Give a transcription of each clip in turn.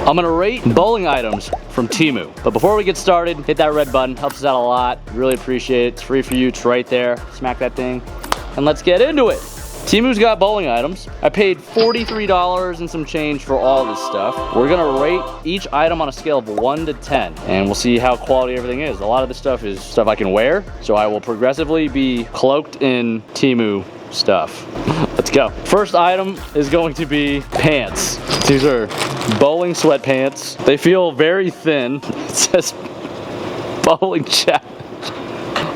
I'm gonna rate bowling items from TEMU. But before we get started, hit that red button, helps us out a lot. Really appreciate it. It's free for you, it's right there. Smack that thing, and let's get into it. TEMU's got bowling items. I paid $43 and some change for all this stuff. We're gonna rate each item on a scale of 1 to 10, and we'll see how quality everything is. A lot of this stuff is stuff I can wear, so I will progressively be cloaked in TEMU stuff. Let's go. First item is going to be pants. These are bowling sweatpants. They feel very thin. It says bowling challenge.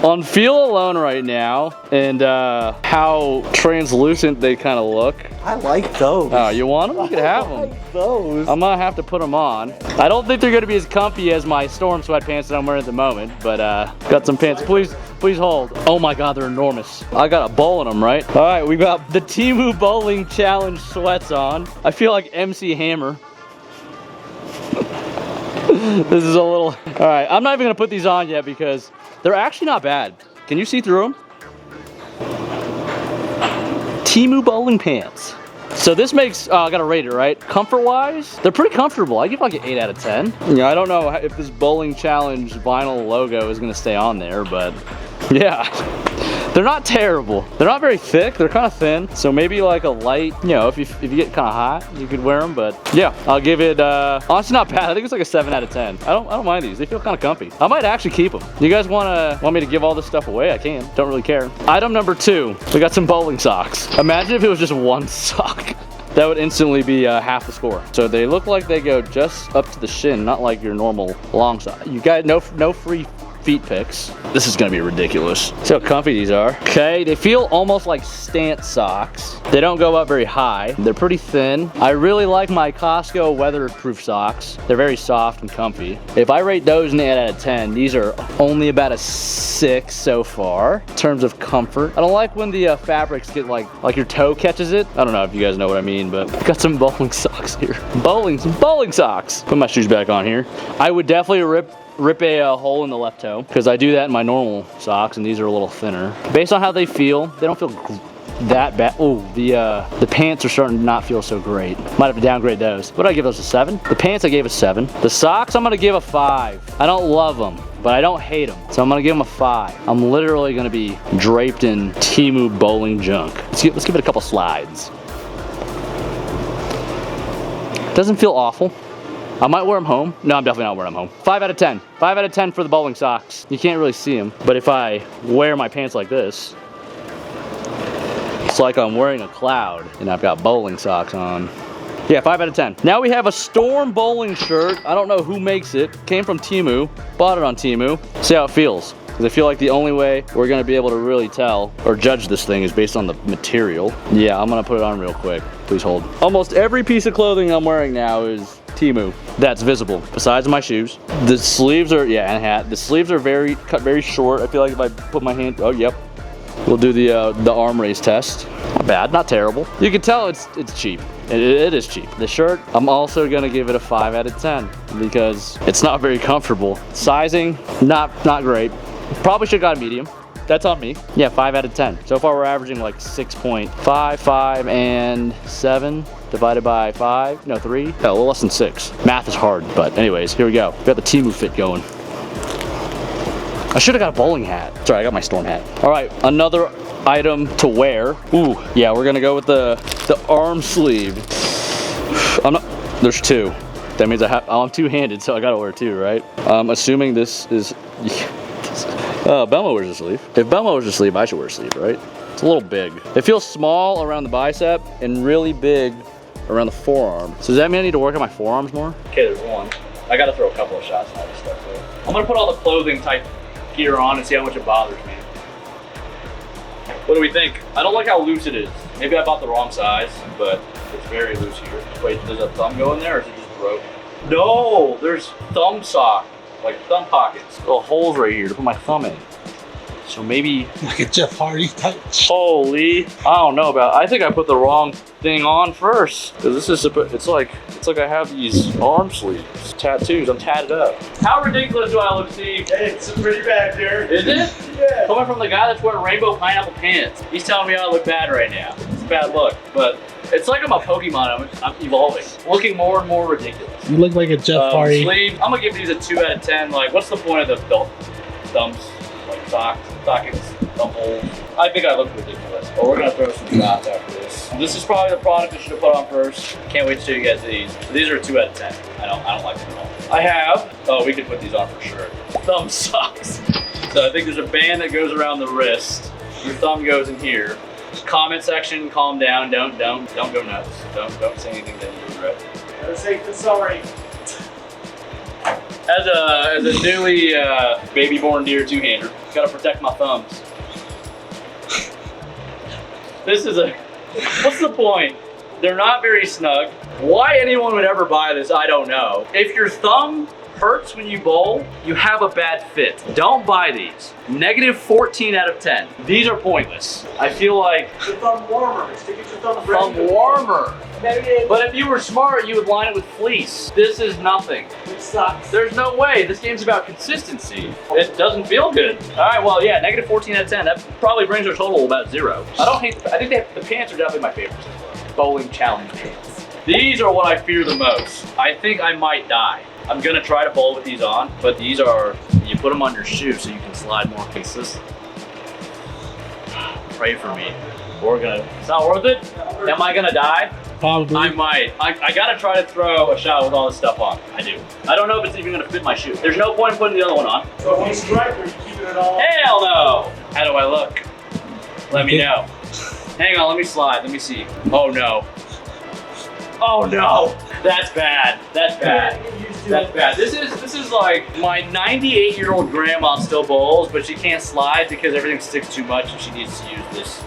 On feel alone right now, and how translucent they kind of look. I like those. Oh, you want them? You can have them. I like those. I'm gonna have to put them on. I don't think they're gonna be as comfy as my storm sweatpants that I'm wearing at the moment, but got some pants. Please hold. Oh my God, they're enormous. I got a bowl in them, right? All right, we got the TEMU Bowling Challenge sweats on. I feel like MC Hammer. This is a little, all right, I'm not even gonna put these on yet because they're actually not bad. Can you see through them? TEMU bowling pants. So this makes, I gotta rate it, right? Comfort-wise, they're pretty comfortable. I give like an 8 out of 10. Yeah, I don't know if this bowling challenge vinyl logo is gonna stay on there, but yeah. They're not terrible. They're not very thick. They're kind of thin. So maybe like a light, you know, if you get kind of hot, you could wear them. But yeah, I'll give it, honestly not bad. I think it's like a 7 out of 10. I don't mind these. They feel kind of comfy. I might actually keep them. You guys want me to give all this stuff away? I can. Don't really care. Item number 2, we got some bowling socks. Imagine if it was just one sock. That would instantly be half the score. So they look like they go just up to the shin, not like your normal long sock. You got no free feet pics. This is gonna be ridiculous. See how comfy these are. Okay, they feel almost like stance socks. They don't go up very high. They're pretty thin. I really like my Costco weatherproof socks. They're very soft and comfy. If I rate those an 8 out of 10, these are only about a 6 so far in terms of comfort. I don't like when the fabrics get like your toe catches it. I don't know if you guys know what I mean, but I've got some bowling socks here. Some bowling socks. Put my shoes back on here. I would definitely rip a hole in the left toe because I do that in my normal socks, and these are a little thinner. Based on how they feel, they don't feel that bad. Oh, the pants are starting to not feel so great. Might have to downgrade those. What did I give those, a 7? The pants I gave a 7. The socks I'm gonna give a 5. I don't love them, but I don't hate them, so I'm gonna give them a 5. I'm literally gonna be draped in TEMU bowling junk. Let's give it a couple slides. Doesn't feel awful. I might wear them home. No, I'm definitely not wearing them home. 5 out of 10. 5 out of 10 for the bowling socks. You can't really see them, but if I wear my pants like this, it's like I'm wearing a cloud and I've got bowling socks on. Yeah, 5 out of 10. Now we have a Storm bowling shirt. I don't know who makes it. Came from TEMU. Bought it on TEMU. See how it feels. Because I feel like the only way we're gonna be able to really tell or judge this thing is based on the material. Yeah, I'm gonna put it on real quick. Please hold. Almost every piece of clothing I'm wearing now is TEMU that's visible, besides my shoes. The sleeves are, yeah, and hat. The sleeves are cut very short. I feel like if I put my hand, oh, yep. We'll do the arm raise test. Not bad, not terrible. You can tell it's cheap. It is cheap. The shirt, I'm also gonna give it a 5 out of 10 because it's not very comfortable. Sizing, not great. Probably should've got a medium. That's on me. Yeah, 5 out of 10. So far we're averaging like 6.5, 5, and 7 divided by 5, no 3. No, a little less than 6. Math is hard, but anyways, here we go. We got the TEMU fit going. I should've got a bowling hat. Sorry, I got my storm hat. All right, another item to wear. Ooh, yeah, we're gonna go with the arm sleeve. There's 2. That means I'm two-handed, so I gotta wear 2, right? I'm assuming this is, Belmo wears a sleeve. If Belmo wears a sleeve, I should wear a sleeve, right? It's a little big. It feels small around the bicep and really big around the forearm. So does that mean I need to work on my forearms more? Okay, there's one. I gotta throw a couple of shots on all this stuff though. I'm gonna put all the clothing type gear on and see how much it bothers me. What do we think? I don't like how loose it is. Maybe I bought the wrong size, but it's very loose here. Wait, does a thumb go in there or is it just broke? No, there's thumb sock, like thumb pockets. Little holes right here to put my thumb in. So maybe like a Jeff Hardy type. Holy, I don't know about. I think I put the wrong thing on first because this is it's like I have these arm sleeves, tattoos. I'm tatted up. How ridiculous do I look, Steve? Hey, it's pretty bad, Darren. Is it? Yeah. Coming from the guy that's wearing rainbow pineapple pants, he's telling me I look bad right now. It's a bad look, but it's like I'm a Pokemon. I'm evolving, looking more and more ridiculous. You look like a Jeff Hardy. Sleeve, I'm gonna give these a 2 out of 10. Like, what's the point of the belt thumbs? Like sockets, thumb holes. I think I look ridiculous. But we're gonna throw some shots after this. This is probably the product I should have put on first. Can't wait to show you guys these. So these are a 2 out of 10. I don't like them at all. I have, oh, we could put these on for sure. Thumb socks. So I think there's a band that goes around the wrist. Your thumb goes in here. Comment section, calm down. Don't go nuts. Don't say anything that you regret. Better safe than sorry. As a newly baby-born deer two-hander, gotta protect my thumbs. This is what's the point? They're not very snug. Why anyone would ever buy this, I don't know. If your thumb hurts when you bowl, you have a bad fit. Don't buy these. Negative 14 out of 10. These are pointless. I feel like Your thumb warmer. Stick it to your thumb. thumb warmer. But if you were smart, you would line it with fleece. This is nothing. It sucks. There's no way. This game's about consistency. It doesn't feel good. All right, well, yeah, negative 14 out of 10. That probably brings our total about 0. I think the pants are definitely my favorites as well. Bowling challenge pants. These are what I fear the most. I think I might die. I'm gonna try to bowl with these on, but these are, you put them on your shoe so you can slide more consistently. Pray for me. It's not worth it? Am I gonna die? Probably. I might. I gotta try to throw a shot with all this stuff on. I do. I don't know if it's even gonna fit my shoe. There's no point in putting the other one on. So if you strike, are you keeping it all? Hell no! How do I look? Let me know. Hang on, let me slide. Let me see. Oh no. Oh no! That's bad. That's bad. That's bad. This is like my 98-year-old grandma still bowls, but she can't slide because everything sticks too much and she needs to use this,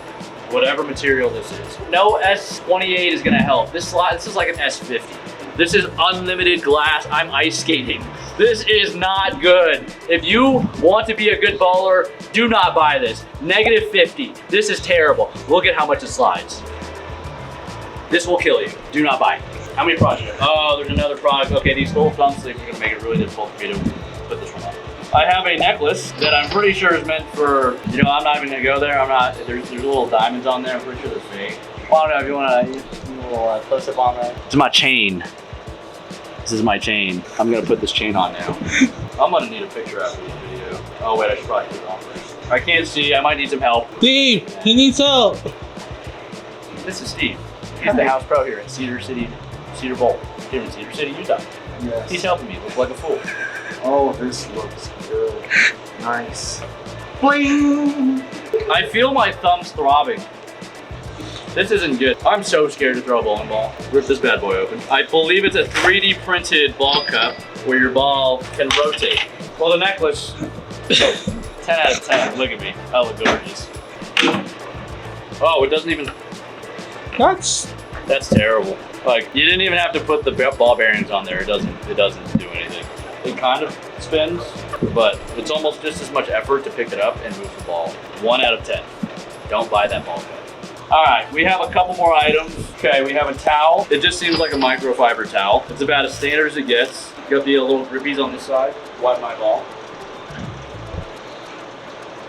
whatever material this is. No S28 is gonna help. This is like an S50. This is unlimited glass. I'm ice skating. This is not good. If you want to be a good bowler, do not buy this. Negative 50. This is terrible. Look at how much it slides. This will kill you. Do not buy it. How many products? Oh, there's another product. Okay, these little thumb sleeves are gonna make it really difficult for me to put this one on. I have a necklace that I'm pretty sure is meant for, you know, I'm not even gonna go there. There's little diamonds on there. I'm pretty sure they're fake. I don't know if you wanna use a little close up on that. It's my chain. This is my chain. I'm gonna put this chain on now. I'm gonna need a picture after this video. Oh wait, I should probably put it on first. I can't see, I might need some help. Steve, he needs help. This is Steve. He's the house pro here at Cedar Bowl, here in Cedar City, Utah. Yes. He's helping me look like a fool. Oh, this looks good. Nice. Bling! I feel my thumbs throbbing. This isn't good. I'm so scared to throw a bowling ball. Rip this bad boy open. I believe it's a 3D printed ball cup where your ball can rotate. Well, the necklace, 10 out of 10. Look at me. I look gorgeous. Oh, it doesn't even, that's terrible. Like, you didn't even have to put the ball bearings on there. It doesn't do anything. It kind of spins, but it's almost just as much effort to pick it up and move the ball. 1 out of 10. Don't buy that ball cup. All right, we have a couple more items. Okay, we have a towel. It just seems like a microfiber towel. It's about as standard as it gets. Got the little grippies on this side. Wipe my ball.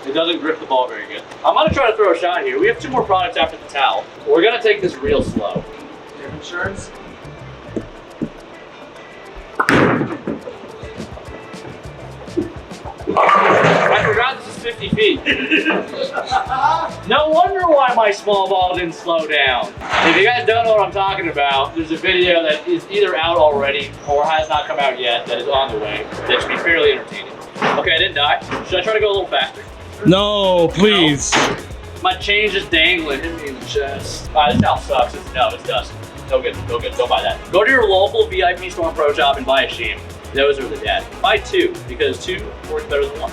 It doesn't grip the ball very good. I'm gonna try to throw a shot here. We have 2 more products after the towel. We're gonna take this real slow. Do you have insurance? I forgot this is 50 feet. No wonder why my small ball didn't slow down. If you guys don't know what I'm talking about, there's a video that is either out already or has not come out yet that is on the way. That should be fairly entertaining. Okay, I didn't die. Should I try to go a little faster? No, please. No. My chain just dangling, hit me in the chest. This towel sucks. It doesn't. No good. Don't buy that. Go to your local VIP Storm Pro shop and buy a shame. Those are the dead. Buy 2 because 2 works better than 1.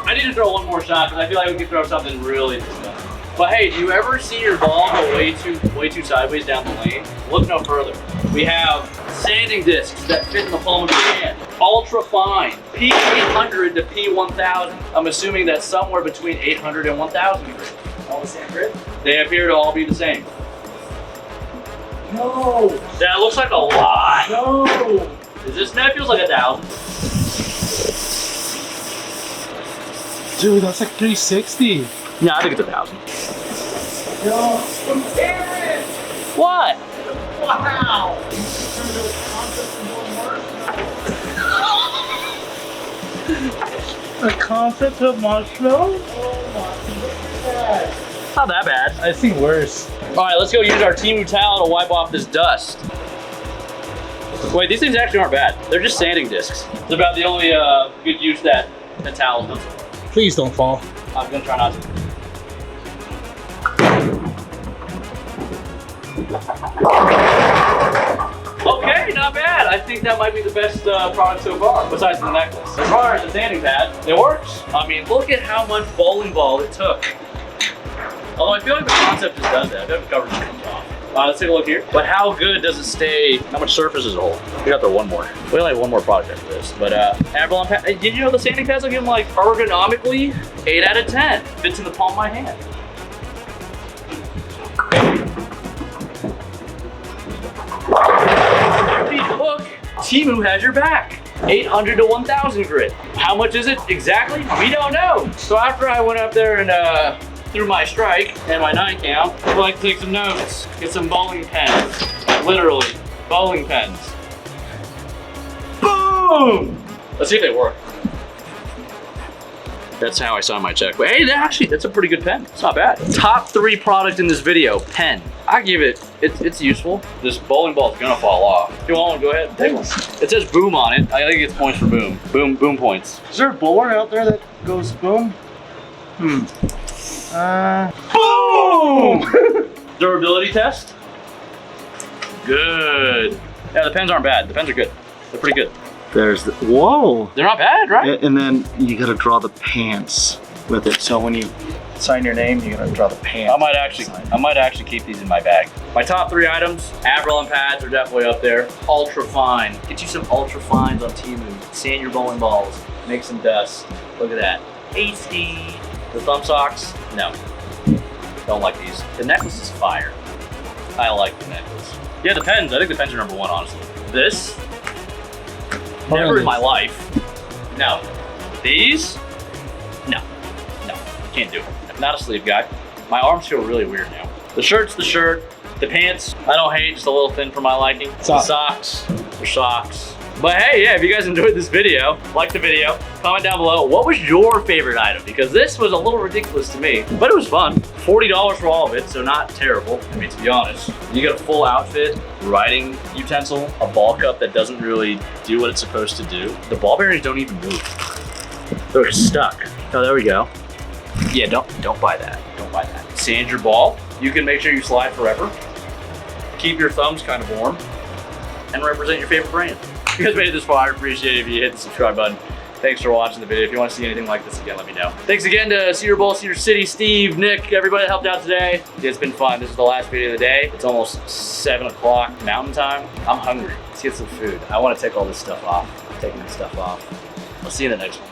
I need to throw one more shot because I feel like we could throw something really disgusting. But hey, do you ever see your ball go way too sideways down the lane? Look no further. We have sanding discs that fit in the palm of your hand. Ultra fine, P800 to P1000. I'm assuming that's somewhere between 800 and 1000 grit. All the same grit? They appear to all be the same. No. That looks like a lot. No. That feels like 1,000. Dude, that's like 360. No, I think it's 1,000. Yo, Darren! What? Wow! The concept of marshmallow? Oh my god. Not that bad. I've seen worse. All right, let's go use our TEMU towel to wipe off this dust. Wait, these things actually aren't bad. They're just sanding discs. It's about the only good use that towel does. Please don't fall. I'm gonna try not to. Okay, not bad. I think that might be the best product so far, besides the necklace. As far as the sanding pad, it works. I mean, look at how much bowling ball it took. Although I feel like the concept just does that. I feel like the coverage just comes off. Let's take a look here. But how good does it stay? How much surface does it hold? We got there one more. We only have one more product after this. But Avalon pad, did you know the sanding pads, I give them like ergonomically 8 out of 10. Fits in the palm of my hand. Hook, TEMU has your back. 800 to 1,000 grit. How much is it exactly? We don't know. So after I went up there and threw my strike and my 9 count, I'd like to take some notes, get some bowling pens. Literally, bowling pens. Boom! Let's see if they work. That's how I signed my check. But hey, that's a pretty good pen. It's not bad. Top 3 product in this video, pen. I give it's useful. This bowling ball is gonna fall off. If you want one, go ahead and take one. It says boom on it. I think it gets points for boom. Boom points. Is there a bowler out there that goes boom? Boom! Durability test. Good. Yeah, the pens aren't bad. The pens are good. They're pretty good. There's the, whoa. They're not bad, right? And then you gotta draw the pants with it. So when you sign your name, you gotta draw the pants. I might actually keep these in my bag. My top 3 items, Avalon pads are definitely up there. Ultra fine. Get you some ultra fines on TEMU. Sand your bowling balls. Make some dust. Look at that. Tasty. The thumb socks, no. Don't like these. The necklace is fire. I like the necklace. Yeah, the pens. I think the pens are #1, honestly. This, never in my life. No. These, no. Can't do it. Not a sleeve guy. My arms feel really weird now. The shirt's the shirt. The pants, I don't hate, just a little thin for my liking. The socks, they're socks. But hey, yeah, if you guys enjoyed this video, like the video, comment down below, what was your favorite item? Because this was a little ridiculous to me, but it was fun. $40 for all of it, so not terrible. I mean, to be honest, you get a full outfit, writing utensil, a ball cup that doesn't really do what it's supposed to do. The ball bearings don't even move. They're stuck. Oh, there we go. Yeah, don't buy that. Don't buy that. Sand your ball. You can make sure you slide forever. Keep your thumbs kind of warm, and represent your favorite brand. If you guys made it this far, I appreciate it if you hit the subscribe button. Thanks for watching the video. If you want to see anything like this again, let me know. Thanks again to Cedar Bowl, Cedar City, Steve, Nick, everybody that helped out today. It's been fun. This is the last video of the day. It's almost 7 o'clock Mountain Time. I'm hungry. Let's get some food. I want to take all this stuff off. I'm taking this stuff off. I'll see you in the next one.